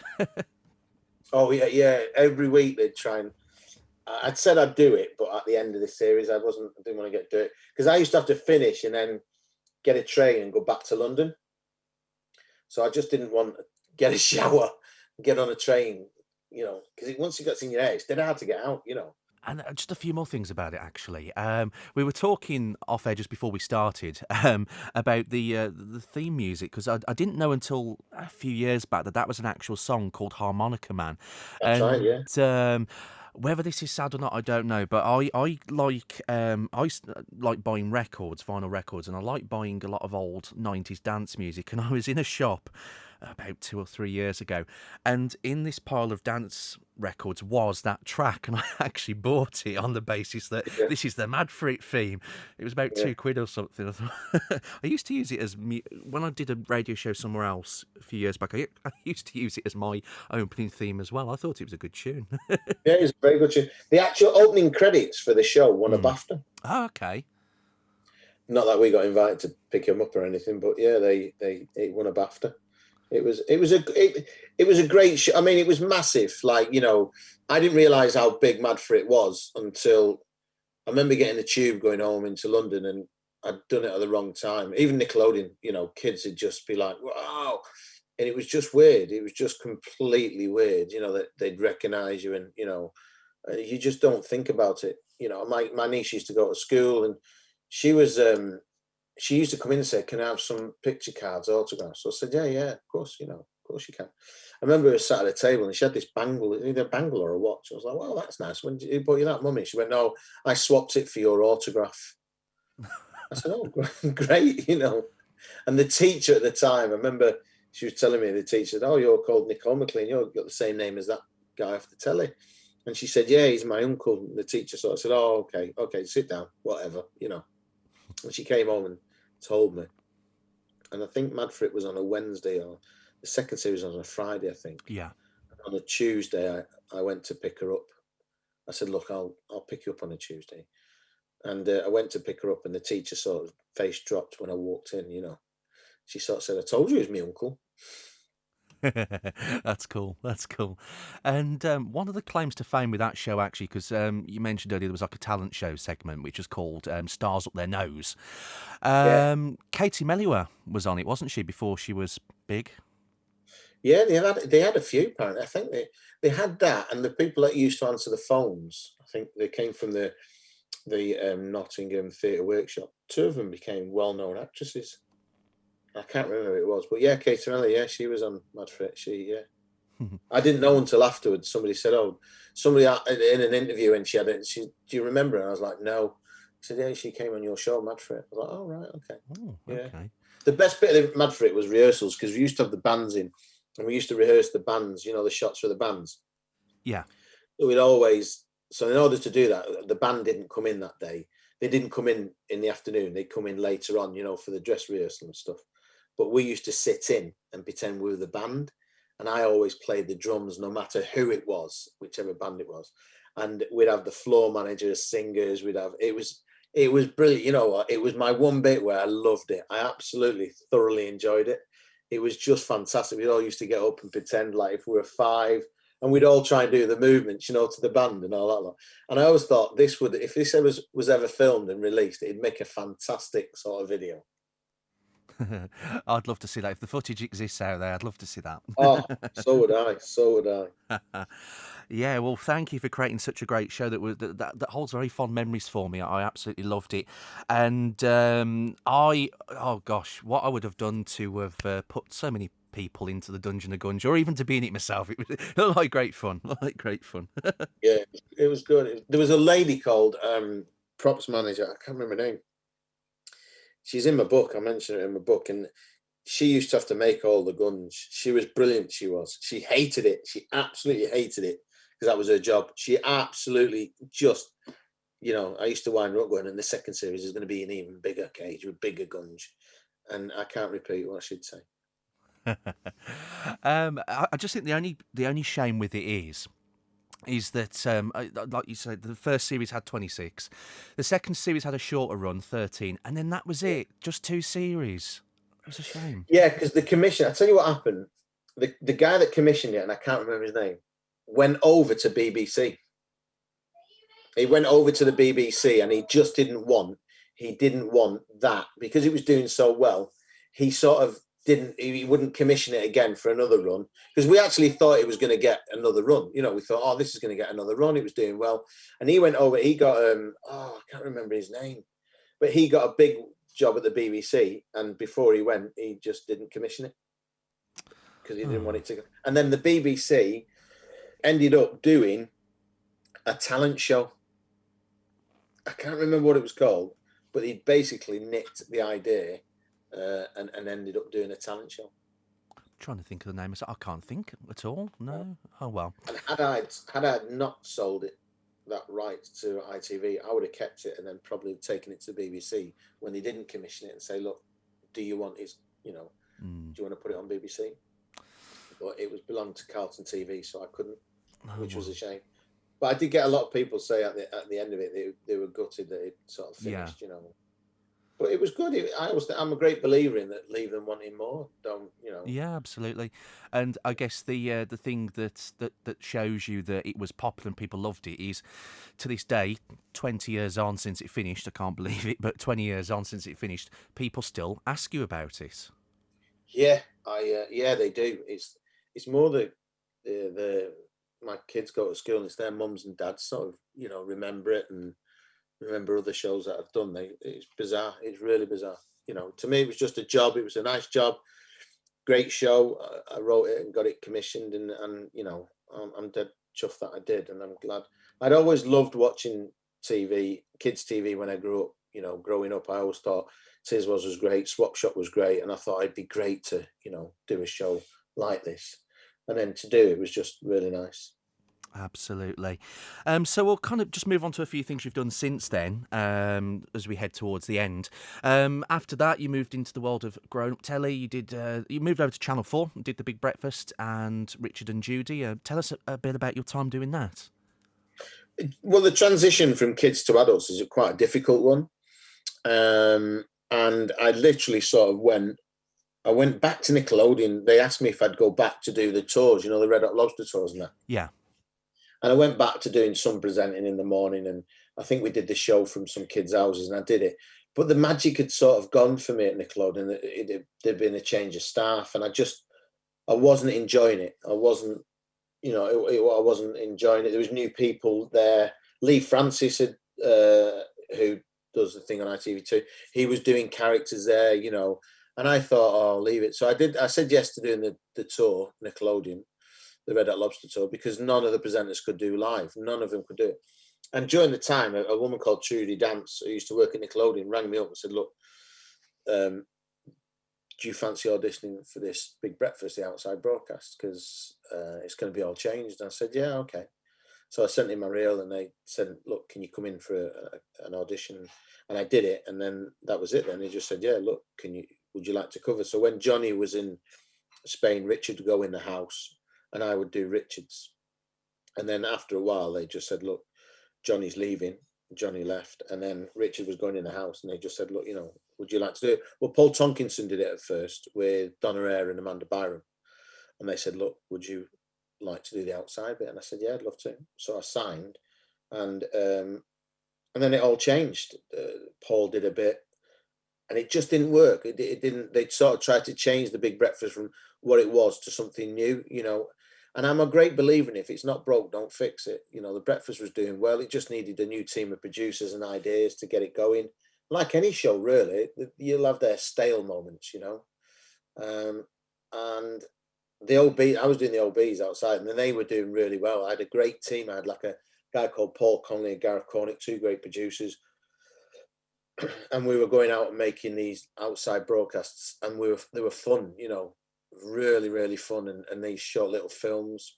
Oh, yeah. Every week they'd try and... I'd said I'd do it, but at the end of the series, I didn't want to do it. Because I used to have to finish and then get a train and go back to London. So I just didn't want to get a shower, get on a train, because once it gets in your head, it's dead hard to get out, And just a few more things about it, actually. We were talking off air just before we started about the theme music, because I didn't know until a few years back that was an actual song called Harmonica Man. That's right, yeah. Whether this is sad or not, I don't know. But I like buying records, vinyl records, and I like buying a lot of old 90s dance music. And I was in a shop about 2 or 3 years ago, and in this pile of dance records was that track, and I actually bought it on the basis that this is the Mad for It theme. It was about £2 or something. I used to use it as when I did a radio show somewhere else a few years back. I used to use it as my opening theme as well. I thought it was a good tune. Yeah, it's a very good tune. The actual opening credits for the show won a BAFTA. Oh, okay. Not that we got invited to pick him up or anything, but yeah, it won a BAFTA. It was a great show. I mean, it was massive. Like, I didn't realise how big Mad for It was until I remember getting the tube going home into London, and I'd done it at the wrong time. Even Nickelodeon, kids would just be like, wow. And it was just weird. It was just completely weird, that they'd recognise you, and, you just don't think about it. My niece used to go to school, and she used to come in and say, can I have some picture cards, autographs? So I said, yeah, of course, of course you can. I remember we were sat at a table and she had this bangle, either a bangle or a watch. I was like, well, that's nice. When did you bought you that, Mummy? She went, no, I swapped it for your autograph. I said, oh, great, And the teacher at the time, I remember she was telling me, the teacher said, oh, you're called Nicole McClean. You've got the same name as that guy off the telly. And she said, yeah, he's my uncle. And the teacher sort of said, oh, okay, sit down, whatever, And she came home and told me. And I think Mad for It was on a Wednesday, or the second series was on a Friday, I think. Yeah. On a Tuesday, I went to pick her up. I said, look, I'll pick you up on a Tuesday. And I went to pick her up, and the teacher sort of face dropped when I walked in, She sort of said, I told you he was my uncle. That's cool. And one of the claims to fame with that show, actually, because you mentioned earlier there was like a talent show segment which was called Stars Up Their Nose. Katie Melua was on it, wasn't she, before she was big? Yeah, they had a few, apparently. I think they had that, and the people that used to answer the phones, I think they came from the Nottingham Theatre Workshop. 2 of them became well-known actresses. I can't remember who it was, but yeah, Katie Melua, she was on Mad for It. I didn't know until afterwards. Somebody said, somebody in an interview, and she had it. Do you remember? And I was like, no. He said, yeah, she came on your show, Mad for It. I was like, oh, right, okay. Oh, yeah. Okay. The best bit of Mad for It was rehearsals, because we used to have the bands in, and we used to rehearse the bands, the shots for the bands. Yeah. So in order to do that, the band didn't come in that day. They didn't come in the afternoon. They'd come in later on, for the dress rehearsal and stuff. But we used to sit in and pretend we were the band. And I always played the drums, no matter who it was, whichever band it was. And we'd have the floor managers, singers. It was brilliant. You know what? It was my one bit where I loved it. I absolutely thoroughly enjoyed it. It was just fantastic. We all used to get up and pretend like if we were 5, and we'd all try and do the movements, to the band and all that. And I always thought if this was ever filmed and released, it'd make a fantastic sort of video. I'd love to see that. If the footage exists out there, I'd love to see that. Oh, so would I. Yeah, well, thank you for creating such a great show that holds very fond memories for me. I absolutely loved it. And oh gosh, what I would have done to have put so many people into the Dungeon of Gunge, or even to be in it myself. It looked like great fun. Like great fun. Yeah, it was good. There was a lady called props manager. I can't remember her name. She's in my book. I mentioned it in my book, and she used to have to make all the guns. She was brilliant. She was. She hated it. She absolutely hated it because that was her job. She absolutely just, I used to wind her up going, and the second series is going to be an even bigger cage with bigger guns. And I can't repeat what I should say. I just think the only shame with it is that, like you said, the first series had 26, the second series had a shorter run, 13, and then that was it. Just 2 series. It was a shame. Yeah, because the commission. I tell you what happened. The guy that commissioned it, and I can't remember his name, went over to BBC. He went over to the BBC, and he just didn't want that because it was doing so well. He sort of he wouldn't commission it again for another run because we actually thought it was going to get another run. We thought, oh, this is going to get another run. It was doing well, and he went over. He got I can't remember his name, but he got a big job at the BBC, and before he went, he just didn't commission it because he didn't want it to go. And then the BBC ended up doing a talent show. I can't remember what it was called, but he basically nicked the idea and ended up doing a talent show. I'm trying to think of the name. I can't think at all. No. Oh well. And had I not sold it that right to ITV, I would have kept it and then probably taken it to the BBC when they didn't commission it and say, look, do you want his, do you want to put it on BBC? But it was belonged to Carlton TV, so I couldn't, which was a shame. But I did get a lot of people say at the end of it they were gutted that it sort of finished, But it was good. I'm a great believer in that. Leave them wanting more. Don't. Yeah, absolutely. And I guess the thing that shows you that it was popular and people loved it is, to this day, 20 years on since it finished. I can't believe it, but 20 years on since it finished, people still ask you about it. Yeah, they do. It's more the my kids go to school and it's their mums and dads sort of remember it and remember other shows that I've done. It's bizarre. It's really bizarre. To me, it was just a job. It was a nice job, great show. I wrote it and got it commissioned, and I'm dead chuffed that I did, and I'm glad. I'd always loved watching TV, kids TV, when I grew up. Growing up, I always thought Tiswas was great, Swap Shop was great, and I thought it'd be great to do a show like this, and then to do it was just really nice. Absolutely. So we'll kind of just move on to a few things you've done since then, as we head towards the end. After that, you moved into the world of grown-up telly. You moved over to Channel 4, did The Big Breakfast and Richard and Judy. Tell us a bit about your time doing that. Well, the transition from kids to adults is quite a difficult one. And I literally sort of I went back to Nickelodeon. They asked me if I'd go back to do the tours, the Red Hot Lobster tours and that. Yeah. And I went back to doing some presenting in the morning, and I think we did the show from some kids' houses, and I did it. But the magic had sort of gone for me at Nickelodeon. There'd been a change of staff, and I wasn't enjoying it. I wasn't enjoying it. There was new people there. Lee Francis, who does the thing on ITV2, he was doing characters there, and I thought, oh, I'll leave it. So I said yes to doing the tour, Nickelodeon, the Red Hot Lobster tour, because none of the presenters could do live. None of them could do it. And during the time, a woman called Judy who used to work at Nickelodeon, rang me up and said, look, do you fancy auditioning for this Big Breakfast, the outside broadcast? Because it's going to be all changed. And I said, yeah, okay. So I sent in my reel and they said, look, can you come in for an audition? And I did it. And then that was it. Then he just said, yeah, look, would you like to cover? So when Johnny was in Spain, Richard would go in the house and I would do Richard's. And then after a while, they just said, look, Johnny's leaving. Johnny left. And then Richard was going in the house and they just said, look, would you like to do it? Well, Paul Tonkinson did it at first with Donna Eyre and Amanda Byram. And they said, look, would you like to do the outside bit? And I said, yeah, I'd love to. So I signed. And then it all changed. Paul did a bit. And it just didn't work. It didn't. They sort of tried to change the Big Breakfast from what it was to something new, And I'm a great believer in if it's not broke, don't fix it. The Breakfast was doing well. It just needed a new team of producers and ideas to get it going. Like any show, really, you'll have their stale moments, and the OB, I was doing the OBs outside, and then they were doing really well. I had a great team. I had like a guy called Paul Conley and Gareth Cornick, two great producers, and we were going out and making these outside broadcasts, and they were fun, really, really fun, and these short little films.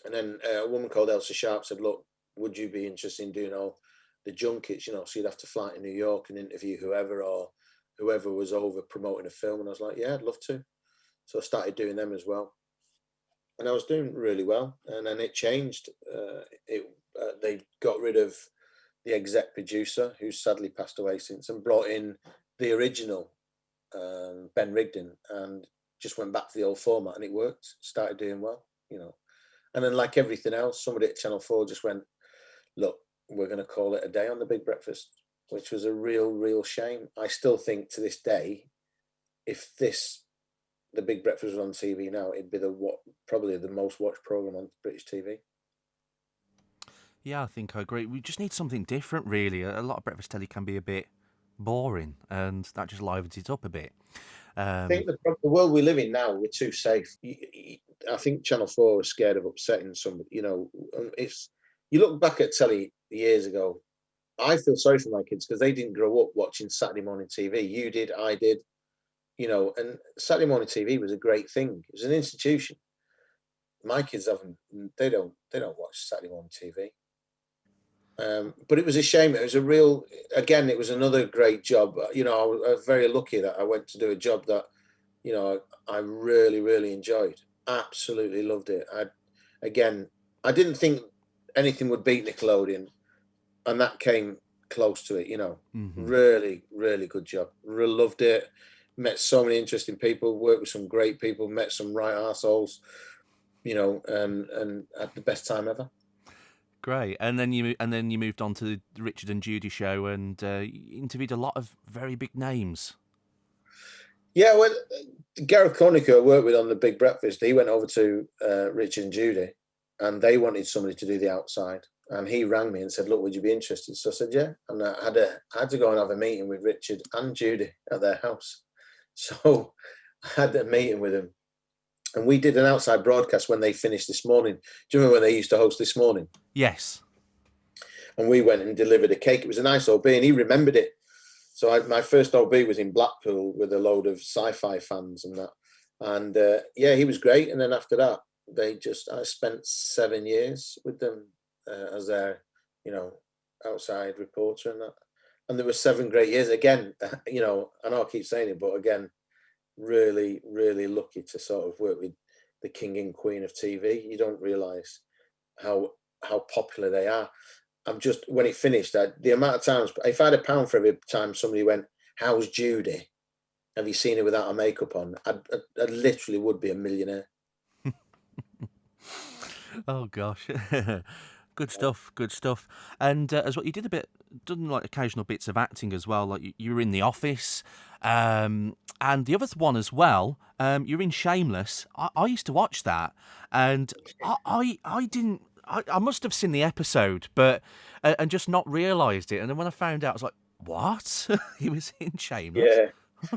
And then a woman called Elsa Sharp said, "Look, would you be interested in doing all the junkets? So you'd have to fly to New York and interview whoever was over promoting a film." And I was like, "Yeah, I'd love to." So I started doing them as well, and I was doing really well. And then it changed. They got rid of the exec producer, who's sadly passed away since, and brought in the original Ben Rigdon, and just went back to the old format, and it worked. Started doing well, And then, like everything else, somebody at Channel 4 just went, "Look, we're going to call it a day on the Big Breakfast," which was a real shame. I still think to this day, if the Big Breakfast was on TV now, it'd be probably the most watched program on British TV. Yeah, I think I agree. We just need something different, really. A lot of breakfast telly can be a bit boring, and that just livens it up a bit. I think the world we live in now, we're too safe. I think Channel 4 is scared of upsetting somebody. You look back at telly years ago, I feel sorry for my kids because they didn't grow up watching Saturday morning TV. You did, I did, and Saturday morning TV was a great thing. It was an institution. My kids they don't watch Saturday morning TV. But it was a shame. It was it was another great job. I was very lucky that I went to do a job that, I really, really enjoyed. Absolutely loved it. I didn't think anything would beat Nickelodeon, and that came close to it, Really, really good job. Really loved it. Met so many interesting people, worked with some great people, met some right arseholes, and had the best time ever. Great, and then you moved on to the Richard and Judy show, and interviewed a lot of very big names. Yeah, well, Gareth Cornick, who I worked with on the Big Breakfast, he went over to Richard and Judy, and they wanted somebody to do the outside. And he rang me and said, "Look, would you be interested?" So I said, "Yeah." And I had to go and have a meeting with Richard and Judy at their house. So I had a meeting with them, and we did an outside broadcast when they finished This Morning. Do you remember when they used to host This Morning? Yes. And we went and delivered a cake. It was a nice OB, and he remembered it. So my first OB was in Blackpool with a load of sci-fi fans and that. And he was great. And then after that, I spent 7 years with them as their, outside reporter and that. And there were 7 great years. Again, I know I keep saying it, but again, really, really lucky to sort of work with the king and queen of TV. You don't realise how popular they are. When it finished, the amount of times, if I had £1 for every time somebody went, "How's Judy? Have you seen her without her makeup on?" I literally would be a millionaire. Oh gosh. Good stuff. And as well, you done like occasional bits of acting as well. Like you were in The Office, and the other one as well. You're in Shameless. I used to watch that, and I didn't. I must have seen the episode, but and just not realised it. And then when I found out, I was like, "What?" He was in Shameless. Yeah.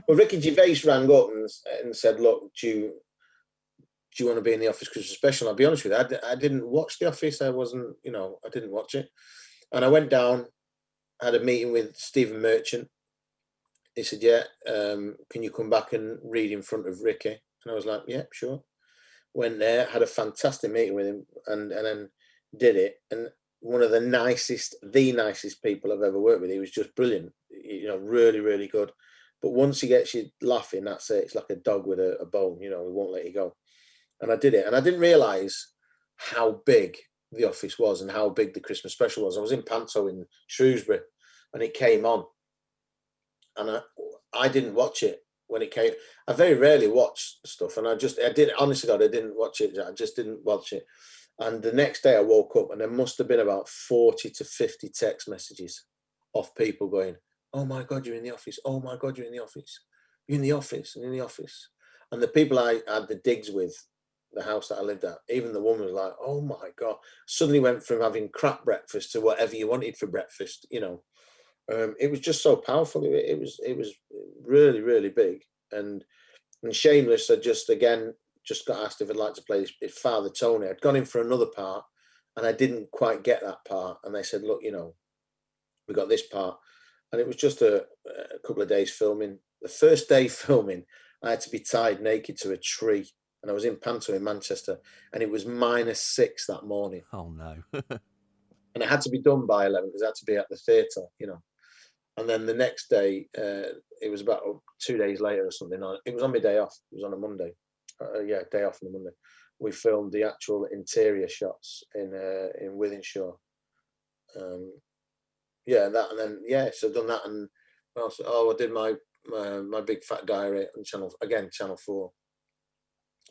Well, Ricky Gervais rang up and said, "Look, do you want to be in The Office Christmas special?" I'll be honest with you, I didn't watch The Office. I wasn't, I didn't watch it. And I went down, had a meeting with Stephen Merchant. He said, "Yeah, can you come back and read in front of Ricky?" And I was like, "Yeah, sure." Went there, had a fantastic meeting with him, and then did it. And one of the nicest people I've ever worked with. He was just brilliant, really, really good. But once he gets you laughing, that's it. It's like a dog with a bone, he won't let you go. And I did it. And I didn't realise how big The Office was and how big the Christmas special was. I was in Panto in Shrewsbury, and it came on. And I didn't watch it when it came. I very rarely watch stuff, and I did, honestly God, I didn't watch it. I just didn't watch it. And the next day I woke up, and there must have been about 40 to 50 text messages of people going, "Oh my God, you're in The Office. Oh my God, you're in The Office. You're in The Office, and in The Office." And the people I had the digs with, the house that I lived at, even the woman was like, "Oh my God." Suddenly went from having crap breakfast to whatever you wanted for breakfast, It was just so powerful. It was really, really big. And And Shameless, I just got asked if I'd like to play his father, Tony. I'd gone in for another part, and I didn't quite get that part. And they said, look, we got this part. And it was just a couple of days filming. The first day filming, I had to be tied naked to a tree. And I was in Panto in Manchester, and it was -6 that morning. Oh, no. And it had to be done by 11 because I had to be at the theatre, And then the next day, it was about 2 days later or something. It was on my day off. It was on a Monday. Day off on a Monday. We filmed the actual interior shots in Wythenshawe. So I've done that, and I did my Big Fat Diary on Channel 4.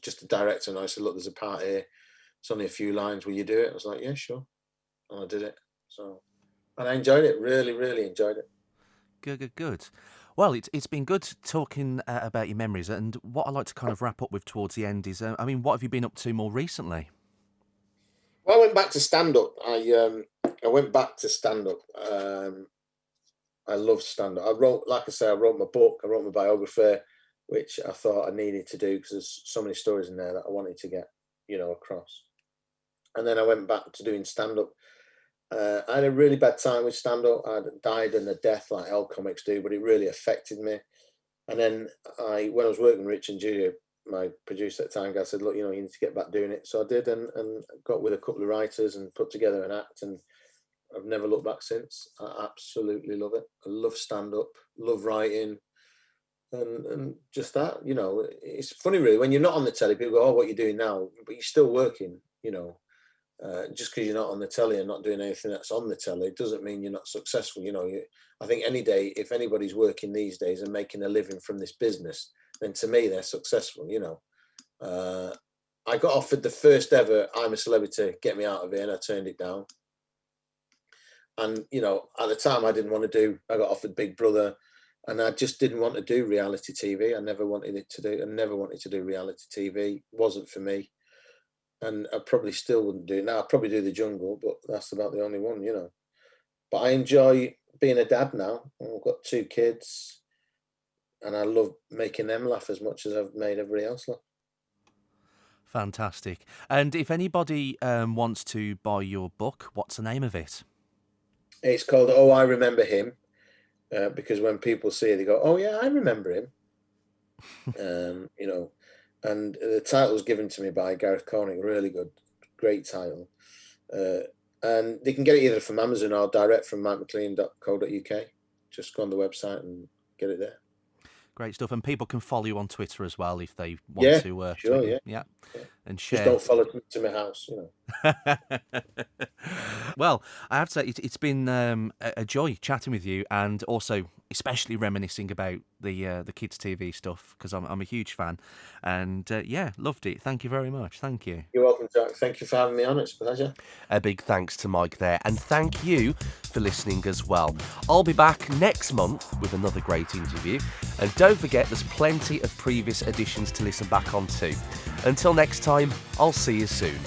Just a director, and I said, look, there's a part here. It's only a few lines. Will you do it? I was like, yeah, sure. And I did it. And I enjoyed it. Really, really enjoyed it. Good. Well, it's been good talking about your memories, and what I'd like to kind of wrap up with towards the end is, what have you been up to more recently? Well, I went back to stand-up. I went back to stand-up. I love stand-up. I wrote my book. I wrote my biography, which I thought I needed to do because there's so many stories in there that I wanted to get, across. And then I went back to doing stand-up. I had a really bad time with stand-up. I died in a death like all comics do, but it really affected me. And then when I was working with Rich and Judy, my producer at the time, I said, look, you need to get back doing it. So I did, and got with a couple of writers and put together an act, and I've never looked back since. I absolutely love it. I love stand-up, love writing, and just that, it's funny really, when you're not on the telly, people go, oh, what are you doing now? But you're still working, just because you're not on the telly and not doing anything that's on the telly, it doesn't mean you're not successful. I think any day, if anybody's working these days and making a living from this business, then to me, they're successful, I got offered the first ever I'm a Celebrity, get me out of here, and I turned it down. And, at the time I got offered Big Brother, and I just didn't want to do reality TV. I never wanted to do reality TV. It wasn't for me. And I probably still wouldn't do it now. I'd probably do The Jungle, but that's about the only one, But I enjoy being a dad now. I've got 2 kids, and I love making them laugh as much as I've made everybody else laugh. Fantastic. And if anybody wants to buy your book, what's the name of it? It's called Oh, I Remember Him, because when people see it, they go, oh, yeah, I remember him. And the title was given to me by Gareth Cornick, really good, great title. And they can get it either from Amazon or direct from mikemcclean.co.uk. Just go on the website and get it there. Great stuff. And people can follow you on Twitter as well if they want to. Sure, yeah. And share. Just don't follow me to my house, Well, I have to say, it's been a joy chatting with you, and also especially reminiscing about the kids' TV stuff, because I'm a huge fan. And loved it. Thank you very much. Thank you. You're welcome, Jack. Thank you for having me on. It's a pleasure. A big thanks to Mike there, and thank you for listening as well. I'll be back next month with another great interview, and don't forget there's plenty of previous editions to listen back on too. Until next time, I'll see you soon.